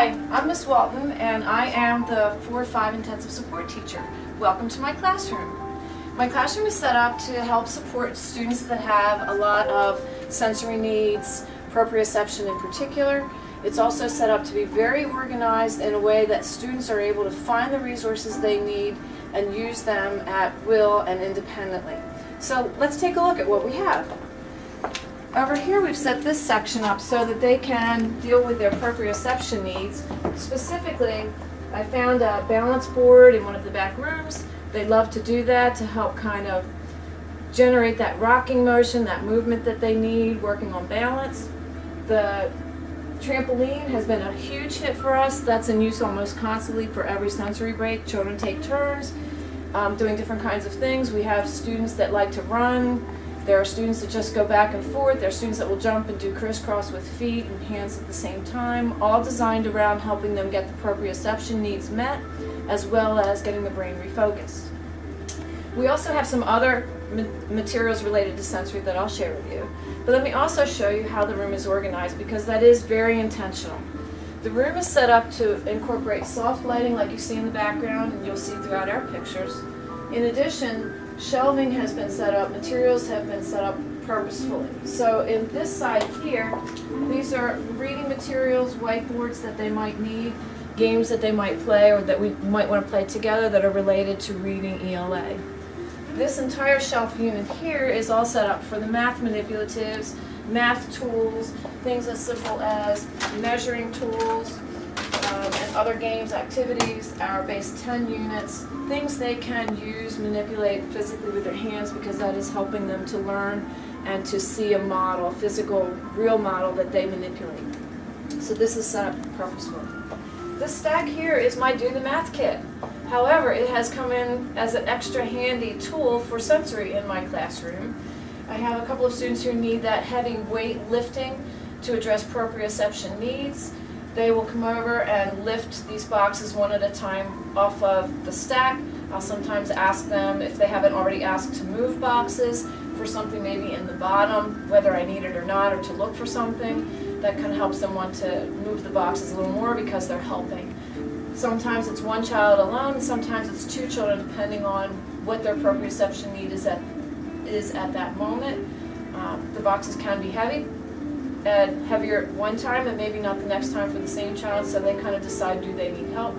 Hi, I'm Miss Walton, and I am the 4-5 intensive support teacher. Welcome to my classroom. My classroom is set up to help support students that have a lot of sensory needs, proprioception in particular. It's also set up to be very organized in a way that students are able to find the resources they need and use them at will and independently. So let's take a look at what we have. Over here we've set this section up so that they can deal with their proprioception needs. Specifically, I found a balance board in one of the back rooms. They love to do that to help kind of generate that rocking motion, that movement that they need, working on balance. The trampoline has been a huge hit for us. That's in use almost constantly for every sensory break. Children take turns doing different kinds of things. We have students that like to run. There are students that just go back and forth. There are students that will jump and do crisscross with feet and hands at the same time, all designed around helping them get the proprioception needs met, as well as getting the brain refocused. We also have some other materials related to sensory that I'll share with you. But let me also show you how the room is organized, because that is very intentional. The room is set up to incorporate soft lighting like you see in the background and you'll see throughout our pictures. In addition, shelving has been set up, materials have been set up purposefully. So in this side here, these are reading materials, whiteboards that they might need, games that they might play or that we might want to play together that are related to reading ELA. This entire shelf unit here is all set up for the math manipulatives, math tools, things as simple as measuring tools, and other games, activities, our base 10 units, things they can use, manipulate physically with their hands, because that is helping them to learn and to see a model, a physical, real model that they manipulate. So this is set up purposefully. This stack here is my Do the Math kit. However, it has come in as an extra handy tool for sensory in my classroom. I have a couple of students who need that heavy weight lifting to address proprioception needs. They will come over and lift these boxes one at a time off of the stack. I'll sometimes ask them, if they haven't already asked, to move boxes for something maybe in the bottom, whether I need it or not, or to look for something. That kind of helps them want to move the boxes a little more because they're helping. Sometimes it's one child alone, sometimes it's two children, depending on what their proprioception need is at that moment. The boxes can be heavy, and heavier at one time and maybe not the next time for the same child, so they kind of decide, do they need help?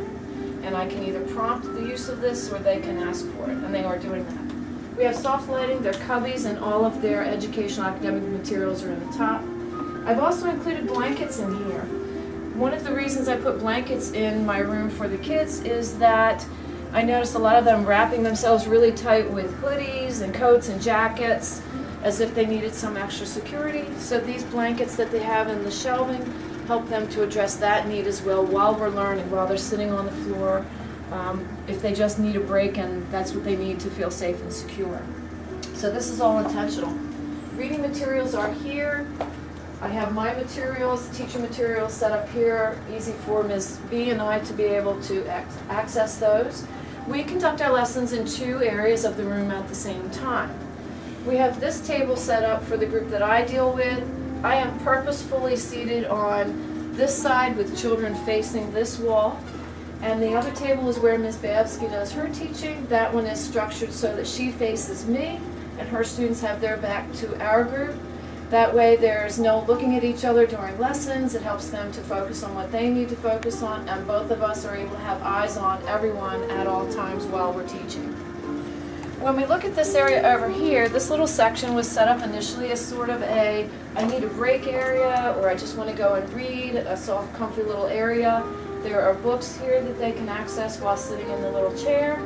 And I can either prompt the use of this or they can ask for it, and they are doing that. We have soft lighting, their cubbies, and all of their educational academic materials are in the top. I've also included blankets in here. One of the reasons I put blankets in my room for the kids is that I noticed a lot of them wrapping themselves really tight with hoodies and coats and jackets, as if they needed some extra security. So these blankets that they have in the shelving help them to address that need as well while we're learning, while they're sitting on the floor, if they just need a break and that's what they need to feel safe and secure. So this is all intentional. Reading materials are here. I have my materials, teacher materials set up here, easy for Ms. B and I to be able to access those. We conduct our lessons in two areas of the room at the same time. We have this table set up for the group that I deal with. I am purposefully seated on this side with children facing this wall. And the other table is where Ms. Babsky does her teaching. That one is structured so that she faces me and her students have their back to our group. That way there's no looking at each other during lessons. It helps them to focus on what they need to focus on, and both of us are able to have eyes on everyone at all times while we're teaching. When we look at this area over here, this little section was set up initially as sort of I need a break area, or I just want to go and read, a soft, comfy little area. There are books here that they can access while sitting in the little chair.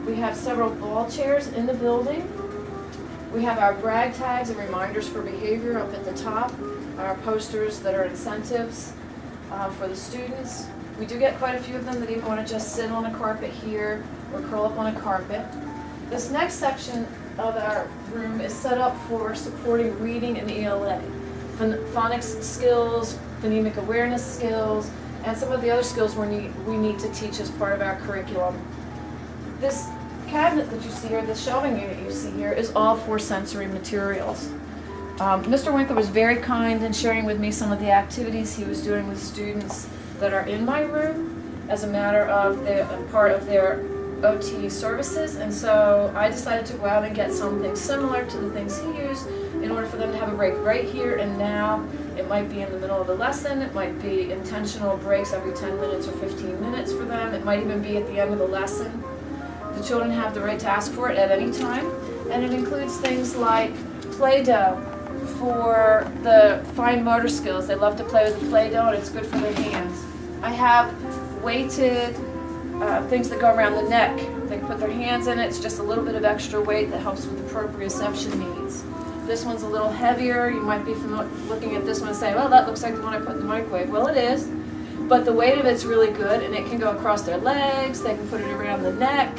We have several ball chairs in the building. We have our brag tags and reminders for behavior up at the top, our posters that are incentives for the students. We do get quite a few of them that even want to just sit on a carpet here or curl up on a carpet. This next section of our room is set up for supporting reading and ELA, phonics skills, phonemic awareness skills, and some of the other skills we need to teach as part of our curriculum. This cabinet that you see here, the shelving unit you see here, is all for sensory materials. Mr. Winkler was very kind in sharing with me some of the activities he was doing with students that are in my room as a matter of part of their OT services, and so I decided to go out and get something similar to the things he used in order for them to have a break right here and now. It might be in the middle of the lesson, it might be intentional breaks every 10 minutes or 15 minutes for them, it might even be at the end of the lesson. The children have the right to ask for it at any time, and it includes things like Play-Doh for the fine motor skills. They love to play with the Play-Doh and it's good for their hands. I have weighted things that go around the neck. They can put their hands in it. It's just a little bit of extra weight that helps with the proprioception needs. This one's a little heavier. You might be looking at this one and saying, well, that looks like the one I put in the microwave. Well, it is, but the weight of it's really good, and it can go across their legs. They can put it around the neck.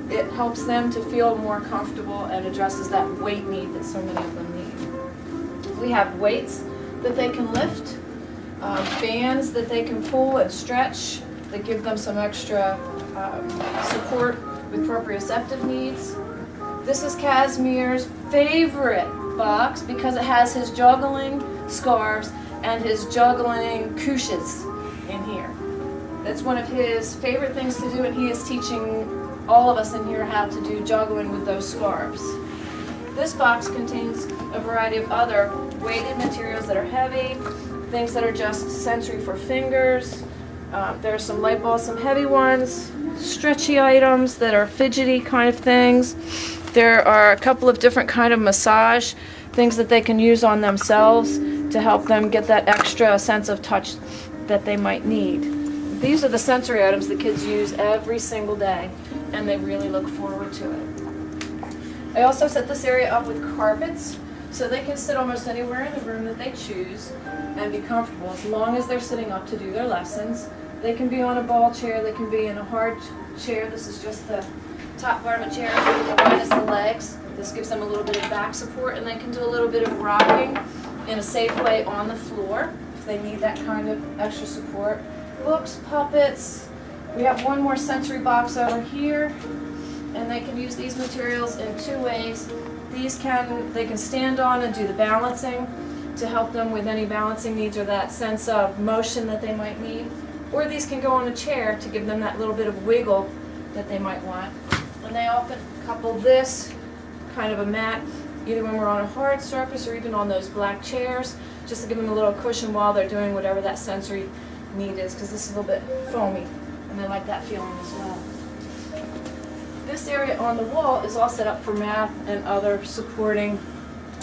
It helps them to feel more comfortable and addresses that weight need that so many of them need. We have weights that they can lift, bands that they can pull and stretch that give them some extra support with proprioceptive needs. This is Casimir's favorite box because it has his juggling scarves and his juggling couches in here. That's one of his favorite things to do, and he is teaching all of us in here how to do juggling with those scarves. This box contains a variety of other weighted materials that are heavy, things that are just sensory for fingers. There are some light balls, some heavy ones, stretchy items that are fidgety kind of things. There are a couple of different kind of massage things that they can use on themselves to help them get that extra sense of touch that they might need. These are the sensory items the kids use every single day, and they really look forward to it. I also set this area up with carpets so they can sit almost anywhere in the room that they choose and be comfortable as long as they're sitting up to do their lessons. They can be on a ball chair, they can be in a hard chair. This is just the top part of a chair minus the legs. This gives them a little bit of back support, and they can do a little bit of rocking in a safe way on the floor if they need that kind of extra support. Books, puppets. We have one more sensory box over here, and they can use these materials in two ways. They can stand on and do the balancing to help them with any balancing needs or that sense of motion that they might need. Or these can go on a chair to give them that little bit of wiggle that they might want. And they often couple this kind of a mat, either when we're on a hard surface or even on those black chairs, just to give them a little cushion while they're doing whatever that sensory need is, because this is a little bit foamy, and they like that feeling as well. This area on the wall is all set up for math and other supporting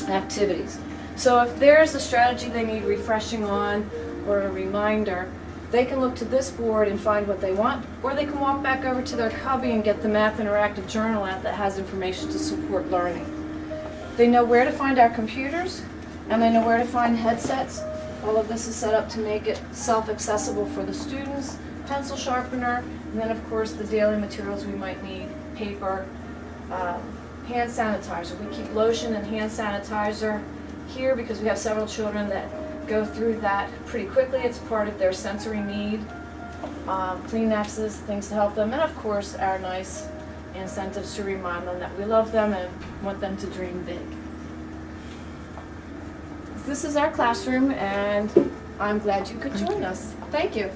activities. So if there's a strategy they need refreshing on or a reminder, they can look to this board and find what they want, or they can walk back over to their cubby and get the Math Interactive Journal app that has information to support learning. They know where to find our computers, and they know where to find headsets. All of this is set up to make it self-accessible for the students, pencil sharpener, and then of course the daily materials we might need, paper, hand sanitizer. We keep lotion and hand sanitizer here because we have several children that go through that pretty quickly. It's part of their sensory need. Kleenexes, things to help them, and of course our nice incentives to remind them that we love them and want them to dream big. This is our classroom, and I'm glad you could join us. Thank you.